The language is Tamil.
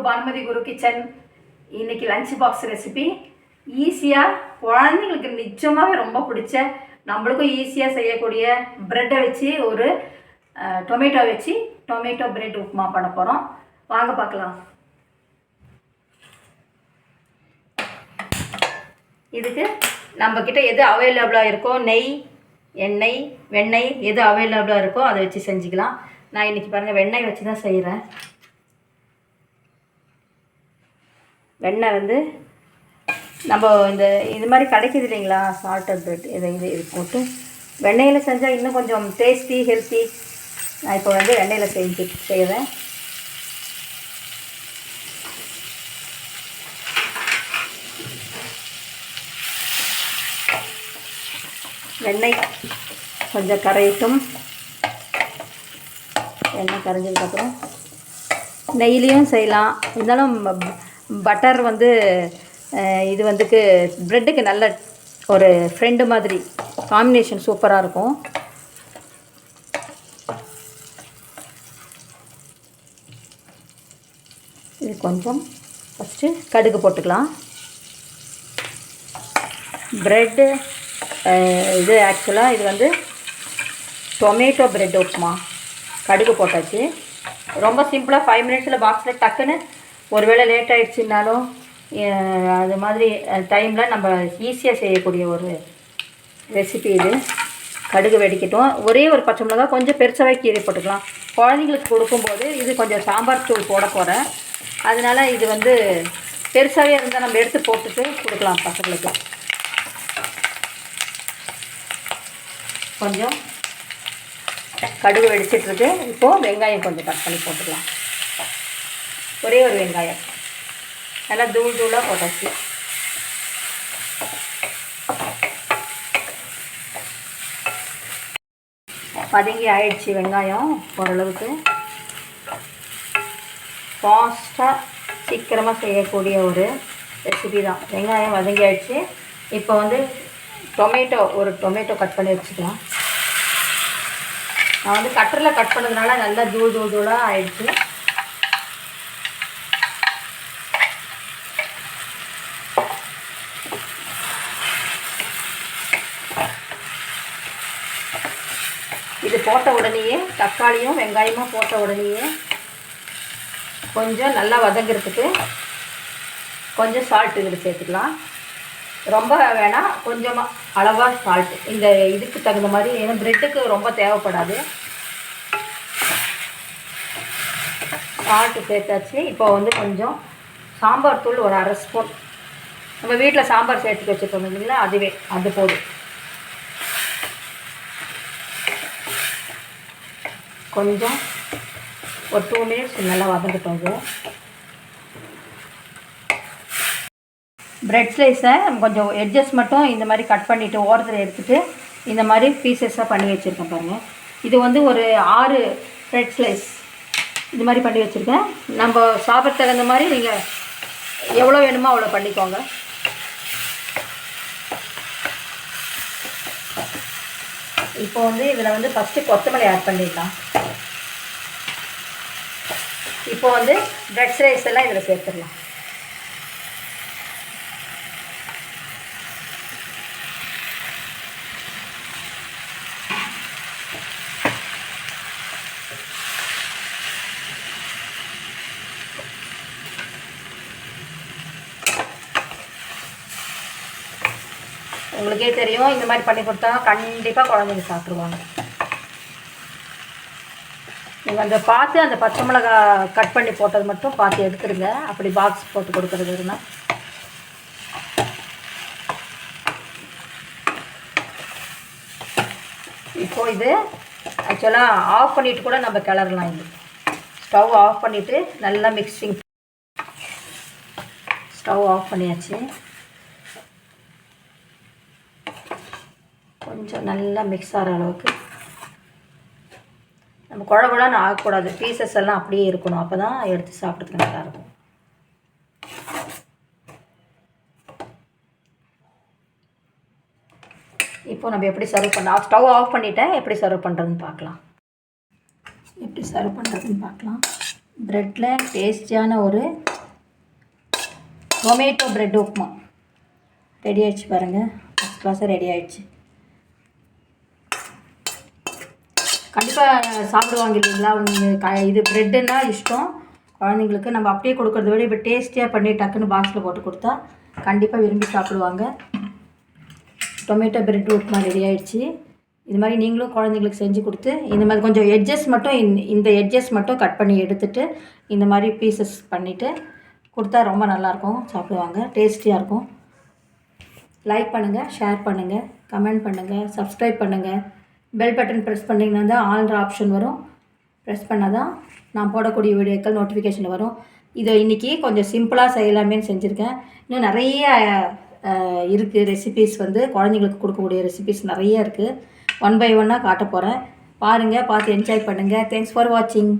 பானுமதி குரு கிச்சன். இன்றைக்கி லஞ்ச் பாக்ஸ் ரெசிபி ஈஸியாக குழந்தைங்களுக்கு நிச்சயமாகவே ரொம்ப பிடிச்ச நம்மளுக்கும் ஈஸியாக செய்யக்கூடிய ப்ரெட்டை வச்சு ஒரு டொமேட்டோ வச்சு டொமேட்டோ பிரெட் உப்புமா பண்ண போகிறோம். வாங்க பார்க்கலாம். இதுக்கு நம்மக்கிட்ட எது அவைலபிளாக இருக்கோ, நெய், எண்ணெய், வெண்ணெய் எது அவைலபிளாக இருக்கோ அதை வச்சு செஞ்சுக்கலாம். நான் இன்றைக்கி பாருங்கள் வெண்ணெய் வச்சு தான் செய்கிறேன். வெண்ணெய் வந்து நம்ம இது மாதிரி கிடைக்கிது இல்லைங்களா, சால்டட் பிரெட், இது போட்டு வெண்ணெயில் செஞ்சால் இன்னும் கொஞ்சம் டேஸ்டி ஹெல்த்தி. நான் இப்போ வந்து வெண்ணெயில் செய்கிறேன். வெண்ணெய் கொஞ்சம் கரையட்டும். எண்ணெய் கரைஞ்சதுக்கப்புறம் நெய்லேயும் செய்யலாம். இருந்தாலும் பட்டர் வந்து இது வந்துக்கு ப்ரெட்டுக்கு நல்ல ஒரு ஃப்ரெண்டு மாதிரி காம்பினேஷன் சூப்பராக இருக்கும். இது கொஞ்சம் ஃபஸ்ட்டு கடுகு போட்டுக்கலாம். ப்ரெட்டு இது ஆக்சுவலாக இது வந்து டொமேட்டோ ப்ரெட் உப்புமா. கடுகு போட்டாச்சு. ரொம்ப சிம்பிளாக 5 மினிட்ஸில் பாக்ஸில் டக்குன்னு ஒருவேளை லேட் ஆகிடுச்சுனாலும் அது மாதிரி டைமில் நம்ம ஈஸியாக செய்யக்கூடிய ஒரு ரெசிபி இது. கடுகு வெடிக்கட்டும். ஒரே ஒரு பச்சை மிளகா கொஞ்சம் பெருசாகவே கீரை போட்டுக்கலாம். குழந்தைங்களுக்கு கொடுக்கும்போது இது கொஞ்சம் சாம்பார் தூள் போட போகிறேன். அதனால் இது வந்து பெருசாகவே இருந்தால் நம்ம எடுத்து போட்டுட்டு கொடுக்கலாம் பசங்களுக்கு. கொஞ்சம் கடுகு வெடிச்சிட்ருக்கு. இப்போது வெங்காயம் கொஞ்சம் கட் பண்ணி போட்டுக்கலாம். ஒரே ஒரு வெங்காயம் நல்லா தூள் தூளாக போட்டாச்சு. பதுங்கி ஆயிடுச்சு வெங்காயம். ஓரளவுக்கு ஃபாஸ்ட்டாக சீக்கிரமாக செய்யக்கூடிய ஒரு ரெசிபி தான். வெங்காயம் வதங்கி ஆயிடுச்சு. இப்போ வந்து ஒரு டொமேட்டோ கட் பண்ணி வச்சுக்கலாம். நான் வந்து கட்டரில் கட் பண்ணதுனால நல்லா தூள் தூளாக ஆயிடுச்சு. இது போட்ட உடனேயே தக்காளியும் வெங்காயமும் போட்ட உடனேயே கொஞ்சம் நல்லா வதங்கிறதுக்கு கொஞ்சம் சால்ட் இதில் சேர்த்துக்கலாம். ரொம்ப வேணாம், கொஞ்சமாக அளவாக சால்ட்டு இந்த இதுக்கு தகுந்த மாதிரி. ஏன்னா ப்ரெட்டுக்கு ரொம்ப தேவைப்படாது. சால்ட்டு சேர்த்தாச்சு. இப்போ வந்து கொஞ்சம் சாம்பார் தூள் ஒரு 1/2 ஸ்பூன். நம்ம வீட்டில் சாம்பார் சேர்த்துக்க வச்சுருக்கோம் இல்லைங்களா, அது போதும். கொஞ்சம் ஒரு 2 மினிட்ஸ் நல்லா வதங்கிட்டோம். ப்ரெட் ஸ்லைஸை கொஞ்சம் எட்ஜஸ் மட்டும் இந்த மாதிரி கட் பண்ணிவிட்டு ஓரத்தில் எடுத்துகிட்டு இந்த மாதிரி பீசஸாக பண்ணி வச்சுருக்கேன் பாருங்கள். இது வந்து ஒரு 6 ப்ரெட் ஸ்லைஸ் இது மாதிரி பண்ணி வச்சுருக்கேன். நம்ம சாப்பிட தகுந்த மாதிரி நீங்கள் எவ்வளோ வேணுமோ அவ்வளோ பண்ணிக்கோங்க. இப்போ வந்து இதில் வந்து ஃபஸ்ட்டு கொத்தமல்லி ஆட் பண்ணிடலாம். இப்போ வந்து ப்ரெட் ஸ்லைஸ் எல்லாம் இதில் சேர்த்துடலாம். உங்களுக்கே தெரியும், இந்த மாதிரி பண்ணி கொடுத்தா கண்டிப்பாக குழந்தைங்க சாப்பிடுவாங்க. நீங்கள் அந்த பச்சை மிளகா கட் பண்ணி போட்டது மட்டும் பார்த்து எடுத்துடுங்க. அப்படி பாக்ஸ் போட்டு கொடுக்குறதுன்னா இப்போது இது ஆக்சுவலாக ஆஃப் பண்ணிவிட்டு கூட நம்ம கிளறலாம். இது ஸ்டவ் ஆஃப் பண்ணிவிட்டு நல்லா மிக்சிங். ஸ்டவ் ஆஃப் பண்ணியாச்சு. கொஞ்சம் நல்லா மிக்ஸ் ஆகிற அளவுக்கு. நம்ம குழகுழான்னு ஆகக்கூடாது. பீசஸ் எல்லாம் அப்படியே இருக்கணும். அப்போ தான் எடுத்து சாப்பிட்றதுக்கு நல்லாயிருக்கும். இப்போ நம்ம எப்படி சர்வ் பண்ண, ஸ்டவ் ஆஃப் பண்ணிவிட்டேன். எப்படி சர்வ் பண்ணுறதுன்னு பார்க்கலாம். ப்ரெட்டில் டேஸ்டியான ஒரு டொமேட்டோ ப்ரெட் உப்புமா ரெடி ஆகிடுச்சு பாருங்கள். ஃபஸ்ட் கிளாஸாக ரெடி ஆகிடுச்சு. கண்டிப்பாக சாப்பிடுவாங்க இல்லைங்களா? அவங்க இது ப்ரெட்டுன்னா இஷ்டம் குழந்தைங்களுக்கு. நம்ம அப்படியே கொடுக்குறத விட இப்போ டேஸ்டியாக பண்ணி டக்குன்னு பாக்ஸில் போட்டு கொடுத்தா கண்டிப்பாக விரும்பி சாப்பிடுவாங்க. டொமேட்டோ ப்ரெட் உப்புமா ரெடி ஆகிடுச்சு. இது மாதிரி நீங்களும் குழந்தைங்களுக்கு செஞ்சு கொடுத்து இந்த மாதிரி கொஞ்சம் எட்ஜஸ் மட்டும் இந்த எட்ஜஸ் மட்டும் கட் பண்ணி எடுத்துகிட்டு இந்த மாதிரி பீசஸ் பண்ணிவிட்டு கொடுத்தா ரொம்ப நல்லாயிருக்கும், சாப்பிடுவாங்க, டேஸ்டியாக இருக்கும். லைக் பண்ணுங்கள், ஷேர் பண்ணுங்கள், கமெண்ட் பண்ணுங்கள், சப்ஸ்கிரைப் பண்ணுங்கள். பெல் பட்டன் ப்ரெஸ் பண்ணிங்கன்னா தான் ஆல்ற ஆப்ஷன் வரும். ப்ரெஸ் பண்ணால் தான் நான் போடக்கூடிய வீடியோக்கள் நோட்டிஃபிகேஷன் வரும். இதை இன்றைக்கி கொஞ்சம் சிம்பிளாக செய்யலாமேன்னு செஞ்சுருக்கேன். இன்னும் நிறைய இருக்குது ரெசிபீஸ், வந்து குழந்தைங்களுக்கு கொடுக்கக்கூடிய ரெசிபீஸ் நிறைய இருக்குது. ஒன் பை ஒன்னாக காட்ட போகிறேன். பாருங்கள், பார்த்து என்ஜாய் பண்ணுங்கள். தேங்க்ஸ் ஃபார் வாட்சிங்.